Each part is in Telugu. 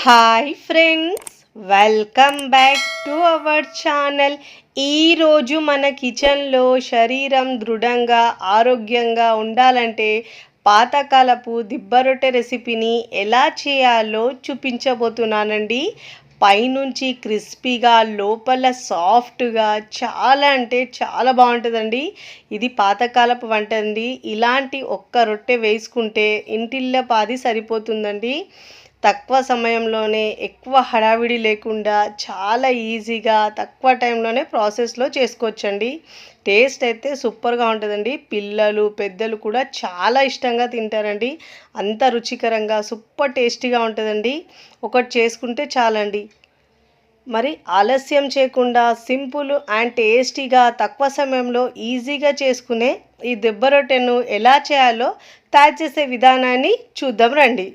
Hi friends, welcome back to our channel. ఈరోజు మన కిచెన్లో శరీరం దృఢంగా ఆరోగ్యంగా ఉండాలంటే పాతకాలపు దిబ్బ రొట్టె రెసిపీని ఎలా చేయాలో చూపించబోతున్నానండి. పైనుంచి క్రిస్పీగా లోపల సాఫ్ట్గా చాలా అంటే చాలా బాగుంటుందండి. ఇది పాతకాలపు వంట అండి. ఇలాంటి ఒక్క రొట్టె వేసుకుంటే ఇంటిల్లపాది సరిపోతుందండి. తక్కువ సమయంలోనే ఎక్కువ హడావిడి లేకుండా చాలా ఈజీగా తక్కువ టైంలోనే ప్రాసెస్లో చేసుకోవచ్చండి. టేస్ట్ అయితే సూపర్గా ఉంటుందండి. పిల్లలు పెద్దలు కూడా చాలా ఇష్టంగా తింటారండి. అంత రుచికరంగా సూపర్ టేస్టీగా ఉంటుందండి. ఒకటి చేసుకుంటే చాలండి. మరి ఆలస్యం చేయకుండా సింపుల్ అండ్ టేస్టీగా తక్కువ సమయంలో ఈజీగా చేసుకునే ఈ దెబ్బ రొట్టెను ఎలా చేయాలో తయారు చేసే విధానాన్ని చూద్దాం రండి.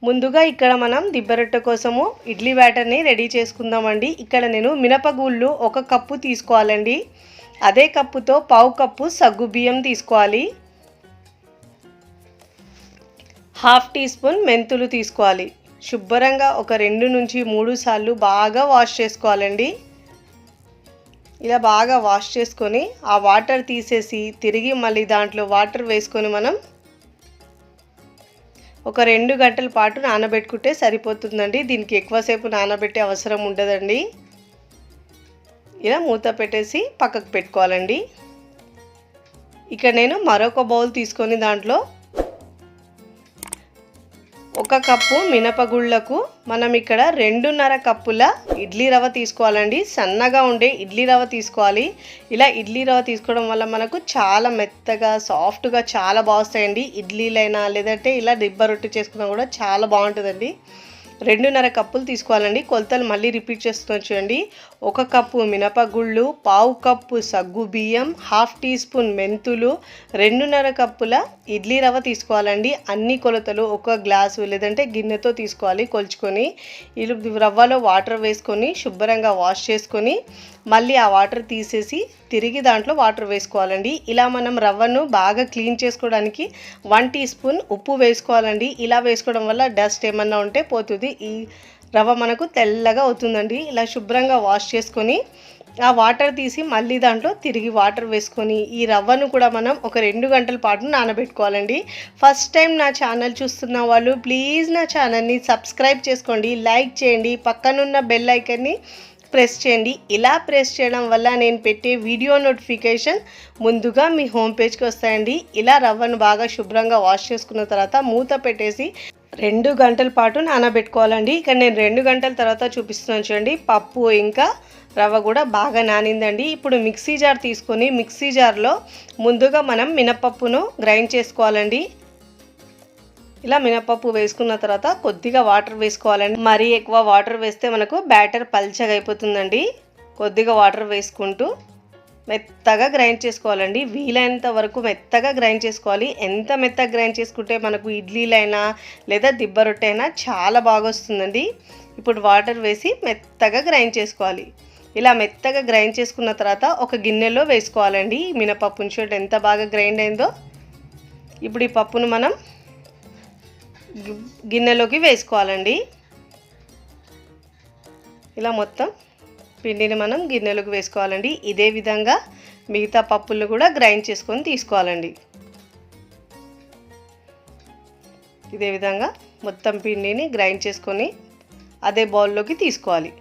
ముందుగా ఇక్కడ మనం దిబ్బ రొట్టె కోసము ఇడ్లీ బ్యాటర్ని రెడీ చేసుకుందామండి. ఇక్కడ నేను మినపగుళ్ళు 1 కప్పు తీసుకోవాలండి. అదే కప్పుతో 1/2 కప్పు సగ్గుబియ్యం తీసుకోవాలి. 1/2 టీ స్పూన్ మెంతులు తీసుకోవాలి. శుభ్రంగా ఒక 2 నుంచి 3 సార్లు బాగా వాష్ చేసుకోవాలండి. ఇలా బాగా వాష్ చేసుకొని ఆ వాటర్ తీసేసి తిరిగి మళ్ళీ దాంట్లో వాటర్ వేసుకొని మనం ఒక 2 గంటల పాటు నానబెట్టుకుంటే సరిపోతుందండి. దీనికి ఎక్కువసేపు నానబెట్టే అవసరం ఉండదండి. ఇలా మూత పెట్టేసి పక్కకు పెట్టుకోవాలండి. ఇక్కడ నేను మరొక బౌల్ తీసుకొని దాంట్లో 1 కప్పు మినపగుళ్ళకు మనం ఇక్కడ 2.5 కప్పుల ఇడ్లీ రవ్వ తీసుకోవాలండి. సన్నగా ఉండే ఇడ్లీ రవ్వ తీసుకోవాలి. ఇలా ఇడ్లీ రవ్వ తీసుకోవడం వల్ల మనకు చాలా మెత్తగా సాఫ్ట్గా చాలా బాగుస్తాయండి. ఇడ్లీలైనా లేదంటే ఇలా దిబ్బ రొట్టె చేసుకున్నా కూడా చాలా బాగుంటుందండి. 2.5 కప్పులు తీసుకోవాలండి. కొలతలు మళ్ళీ రిపీట్ చేస్తున్నాను చూడండి. 1 కప్పు మినపగుళ్ళు, 1/2 కప్పు సగ్గు బియ్యం, 1/2 టీ స్పూన్ మెంతులు, 2.5 కప్పుల ఇడ్లీ రవ్వ తీసుకోవాలండి. అన్ని కొలతలు 1 గ్లాసు లేదంటే గిన్నెతో తీసుకోవాలి. కొలుచుకొని ఈ రవ్వలో వాటర్ వేసుకొని శుభ్రంగా వాష్ చేసుకొని మళ్ళీ ఆ వాటర్ తీసేసి తిరిగి దాంట్లో వాటర్ వేసుకోవాలండి. ఇలా మనం రవ్వను బాగా క్లీన్ చేసుకోవడానికి 1 టీ స్పూన్ ఉప్పు వేసుకోవాలండి. ఇలా వేసుకోవడం వల్ల డస్ట్ ఏమన్నా ఉంటే పోతుంది. ఈ రవ్వ మనకు తెల్లగా అవుతుందండి. ఇలా శుభ్రంగా వాష్ చేసుకొని ఆ వాటర్ తీసి మళ్ళీ దాంట్లో తిరిగి వాటర్ వేసుకొని ఈ రవ్వను కూడా మనం ఒక 2 గంటల పాటు నానబెట్టుకోవాలండి. ఫస్ట్ టైం నా ఛానల్ చూస్తున్న వాళ్ళు ప్లీజ్ నా ఛానల్ని సబ్స్క్రైబ్ చేసుకోండి, లైక్ చేయండి, పక్కనున్న బెల్ ఐకాన్ని ప్రెస్ చేయండి. ఇలా ప్రెస్ చేయడం వల్ల నేను పెట్టే వీడియో నోటిఫికేషన్ ముందుగా మీ హోమ్ పేజ్కి వస్తాయండి. ఇలా రవ్వను బాగా శుభ్రంగా వాష్ చేసుకున్న తర్వాత మూత పెట్టేసి 2 గంటల పాటు నానబెట్టుకోవాలండి. ఇక్కడ నేను 2 గంటల తర్వాత చూపిస్తున్నాను చూడండి. పప్పు ఇంకా రవ్వ కూడా బాగా నానిందండి. ఇప్పుడు మిక్సీ జార్ తీసుకొని మిక్సీ జార్లో ముందుగా మనం మినపప్పును గ్రైండ్ చేసుకోవాలండి. ఇలా మినపప్పు వేసుకున్న తర్వాత కొద్దిగా వాటర్ వేసుకోవాలండి. మరీ ఎక్కువ వాటర్ వేస్తే మనకు బ్యాటర్ పల్చగా అయిపోతుందండి. కొద్దిగా వాటర్ వేసుకుంటూ మెత్తగా గ్రైండ్ చేసుకోవాలండి. వీలైనంత వరకు మెత్తగా గ్రైండ్ చేసుకోవాలి. ఎంత మెత్తగా గ్రైండ్ చేసుకుంటే మనకు ఇడ్లీలైనా లేదా దిబ్బ రొట్టె అయినా చాలా బాగా వస్తుందండి. ఇప్పుడు వాటర్ వేసి మెత్తగా గ్రైండ్ చేసుకోవాలి. ఇలా మెత్తగా గ్రైండ్ చేసుకున్న తర్వాత ఒక గిన్నెలో వేసుకోవాలండి. మినపప్పు చూడండి ఎంత బాగా గ్రైండ్ అయిందో. ఇప్పుడు ఈ పప్పును మనం గిన్నెలోకి వేసుకోవాలండి. ఇలా మొత్తం పిండిని మనం గిన్నెలోకి వేసుకోవాలండి. ఇదే విధంగా మిగతా పప్పులు కూడా గ్రైండ్ చేసుకొని తీసుకోవాలండి. ఇదే విధంగా మొత్తం పిండిని గ్రైండ్ చేసుకొని అదే బౌల్లోకి తీసుకోవాలి.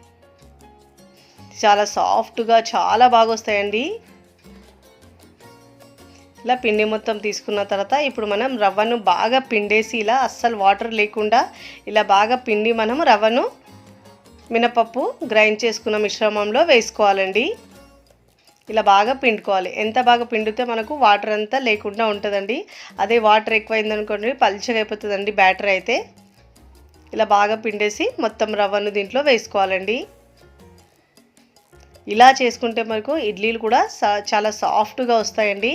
చాలా సాఫ్ట్గా చాలా బాగా వస్తాయండి. ఇలా పిండి మొత్తం తీసుకున్న తర్వాత ఇప్పుడు మనం రవ్వను బాగా పిండేసి ఇలా అస్సలు వాటర్ లేకుండా ఇలా బాగా పిండి మనం రవ్వను మినపప్పు గ్రైండ్ చేసుకున్న మిశ్రమంలో వేసుకోవాలండి. ఇలా బాగా పిండుకోవాలి. ఎంత బాగా పిండితే మనకు వాటర్ అంతా లేకుండా ఉంటుందండి. అదే వాటర్ ఎక్కువైందనుకోండి పల్చగా అయిపోతుందండి బ్యాటర్ అయితే. ఇలా బాగా పిండేసి మొత్తం రవ్వను దీంట్లో వేసుకోవాలండి. ఇలా చేసుకుంటే మనకు ఇడ్లీలు కూడా చాలా సాఫ్ట్గా వస్తాయండి.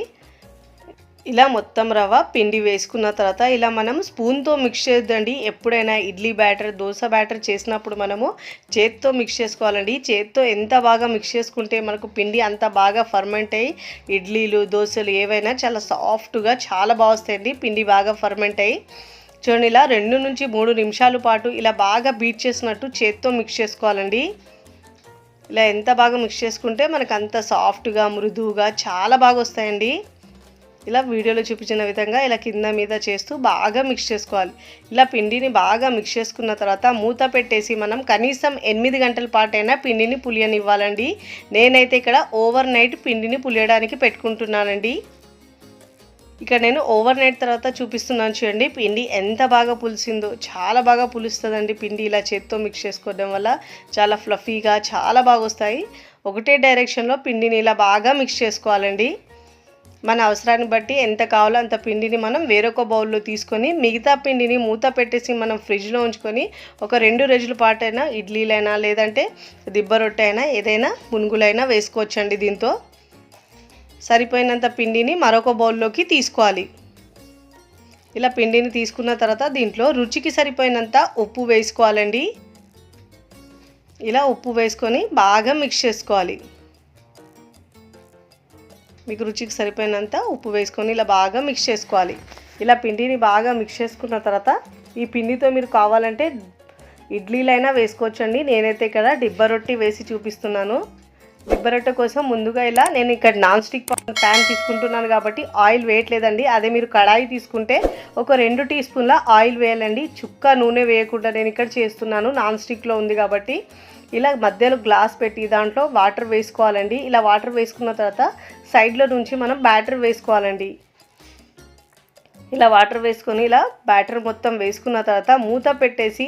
ఇలా మొత్తం రవ్వ పిండి వేసుకున్న తర్వాత ఇలా మనం స్పూన్తో మిక్స్ చేద్దండి. ఎప్పుడైనా ఇడ్లీ బ్యాటర్ దోశ బ్యాటర్ చేసినప్పుడు మనము చేత్తో మిక్స్ చేసుకోవాలండి. చేత్తో ఎంత బాగా మిక్స్ చేసుకుంటే మనకు పిండి అంత బాగా ఫర్మెంట్ అయ్యి ఇడ్లీలు దోశలు ఏవైనా చాలా సాఫ్ట్గా చాలా బాగా వస్తాయండి. పిండి బాగా ఫర్మెంట్ అయ్యి చూడండి, ఇలా 2 నుంచి 3 నిమిషాల పాటు ఇలా బాగా బీట్ చేసినట్టు చేత్తో మిక్స్ చేసుకోవాలండి. ఇలా ఎంత బాగా మిక్స్ చేసుకుంటే మనకు అంత సాఫ్ట్గా మృదువుగా చాలా బాగా వస్తాయండి. ఇలా వీడియోలో చూపించిన విధంగా ఇలా కింద మీద చేస్తూ బాగా మిక్స్ చేసుకోవాలి. ఇలా పిండిని బాగా మిక్స్ చేసుకున్న తర్వాత మూత పెట్టేసి మనం కనీసం 8 గంటల పాటైనా పిండిని పులియనివ్వాలండి. నేనైతే ఇక్కడ ఓవర్ నైట్ పిండిని పులియడానికి పెట్టుకుంటున్నానండి. ఇక్కడ నేను ఓవర్ నైట్ తర్వాత చూపిస్తున్నాను చూడండి, పిండి ఎంత బాగా పులిసిందో. చాలా బాగా పులుస్తుందండి పిండి. ఇలా చేత్తో మిక్స్ చేసుకోవడం వల్ల చాలా ఫ్లఫీగా చాలా బాగా వస్తాయి. ఒకటే డైరెక్షన్లో పిండిని ఇలా బాగా మిక్స్ చేసుకోవాలండి. మన అవసరాన్ని బట్టి ఎంత కావాలో అంత పిండిని మనం వేరొక బౌల్లో తీసుకొని మిగతా పిండిని మూత పెట్టేసి మనం ఫ్రిడ్జ్లో ఉంచుకొని ఒక 2 రోజుల పాటైనా ఇడ్లీలైనా లేదంటే దిబ్బ రొట్టె అయినా ఏదైనా పునుగులైనా వేసుకోవచ్చండి. దీంతో సరిపోయినంత పిండిని మరొక బౌల్లోకి తీసుకోవాలి. ఇలా పిండిని తీసుకున్న తర్వాత దీంట్లో రుచికి సరిపోయినంత ఉప్పు వేసుకోవాలండి. ఇలా ఉప్పు వేసుకొని బాగా మిక్స్ చేసుకోవాలి. మీకు రుచికి సరిపోయినంత ఉప్పు వేసుకొని ఇలా బాగా మిక్స్ చేసుకోవాలి. ఇలా పిండిని బాగా మిక్స్ చేసుకున్న తర్వాత ఈ పిండితో మీరు కావాలంటే ఇడ్లీలైనా వేసుకోవచ్చండి. నేనైతే ఇక్కడ దిబ్బ రొట్టె వేసి చూపిస్తున్నాను. దిబ్బ రొట్టె కోసం ముందుగా ఇలా నేను ఇక్కడ నాన్ స్టిక్ ప్యాన్ తీసుకుంటున్నాను కాబట్టి ఆయిల్ వేయట్లేదండి. అదే మీరు కడాయి తీసుకుంటే ఒక 2 టీ స్పూన్ల ఆయిల్ వేయాలండి. చుక్క నూనె వేయకుండా నేను ఇక్కడ చేస్తున్నాను, నాన్ స్టిక్లో ఉంది కాబట్టి. ఇలా మధ్యలో గ్లాస్ పెట్టి దాంట్లో వాటర్ వేసుకోవాలండి. ఇలా వాటర్ వేసుకున్న తర్వాత సైడ్లో నుంచి మనం బ్యాటర్ వేసుకోవాలండి. ఇలా వాటర్ వేసుకొని ఇలా బ్యాటర్ మొత్తం వేసుకున్న తర్వాత మూత పెట్టేసి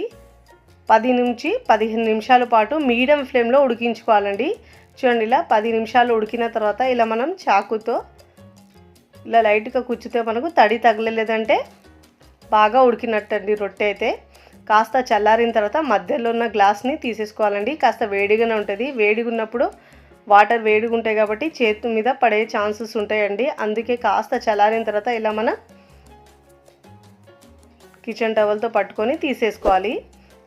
10 నుంచి 15 నిమిషాల పాటు మీడియం ఫ్లేమ్లో ఉడికించుకోవాలండి. చూడండి, ఇలా 10 నిమిషాలు ఉడికిన తర్వాత ఇలా మనం చాకుతో ఇలా లైట్గా కుచ్చితే మనకు తడి తగలలేదంటే బాగా ఉడికినట్టండి రొట్టె అయితే. కాస్త చల్లారిన తర్వాత మధ్యలో ఉన్న గ్లాస్ని తీసేసుకోవాలండి. కాస్త వేడిగానే ఉంటుంది. వేడిగా ఉన్నప్పుడు వాటర్ వేడిగా ఉంటాయి కాబట్టి చేతి మీద పడే ఛాన్సెస్ ఉంటాయండి. అందుకే కాస్త చల్లారిన తర్వాత ఇలా మనం కిచెన్ టవల్తో పట్టుకొని తీసేసుకోవాలి.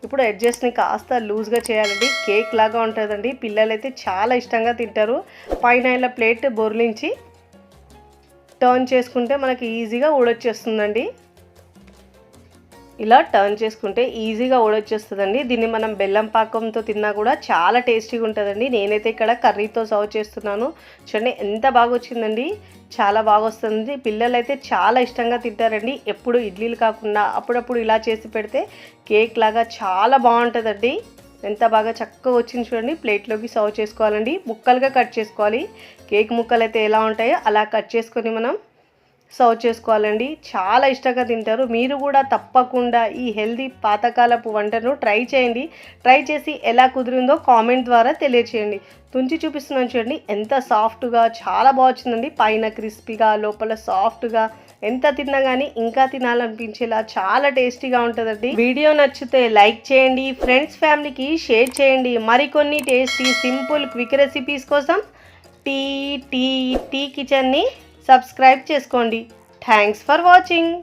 ఇప్పుడు ఎడ్జెస్ని కాస్త లూజ్గా చేయాలండి. కేక్ లాగా ఉంటుందండి. పిల్లలైతే చాలా ఇష్టంగా తింటారు. పైన ఇలా ప్లేట్ బొర్లించి టర్న్ చేసుకుంటే మనకి ఈజీగా ఊడొచ్చేస్తుందండి. ఇలా టర్న్ చేసుకుంటే ఈజీగా ఊడొచ్చేస్తుందండి. దీన్ని మనం బెల్లం పాకంతో తిన్నా కూడా చాలా టేస్టీగా ఉంటుందండి. నేనైతే ఇక్కడ కర్రీతో సర్వ్ చేస్తున్నాను. చూడండి ఎంత బాగా వచ్చిందండి, చాలా బాగా వస్తుంది. పిల్లలైతే చాలా ఇష్టంగా తింటారండి. ఎప్పుడు ఇడ్లీలు కాకుండా అప్పుడప్పుడు ఇలా చేసి పెడితే కేక్ లాగా చాలా బాగుంటుందండి. ఎంత బాగా చక్కగా వచ్చింది చూడండి. ప్లేట్లోకి సర్వ్ చేసుకోవాలండి. ముక్కలుగా కట్ చేసుకోవాలి. కేక్ ముక్కలు అయితే ఎలా ఉంటాయో అలా కట్ చేసుకొని మనం సర్వ్ చేసుకోవాలండి. చాలా ఇష్టంగా తింటారు. మీరు కూడా తప్పకుండా ఈ హెల్దీ పాతకాలపు వంటను ట్రై చేయండి. ట్రై చేసి ఎలా కుదిరిందో కామెంట్ ద్వారా తెలియచేయండి. తుంచి చూపిస్తున్నాను చూడండి, ఎంత సాఫ్ట్గా చాలా బాగా వచ్చిందండి. పైన క్రిస్పీగా లోపల సాఫ్ట్గా, ఎంత తిన్నా కానీ ఇంకా తినాలనిపించేలా చాలా టేస్టీగా ఉంటుందండి. వీడియో నచ్చితే లైక్ చేయండి, ఫ్రెండ్స్ ఫ్యామిలీకి షేర్ చేయండి. మరికొన్ని టేస్టీ సింపుల్ క్విక్ రెసిపీస్ కోసం టీ కిచెన్ని సబ్స్క్రైబ్ చేసుకోండి. Thanks for watching.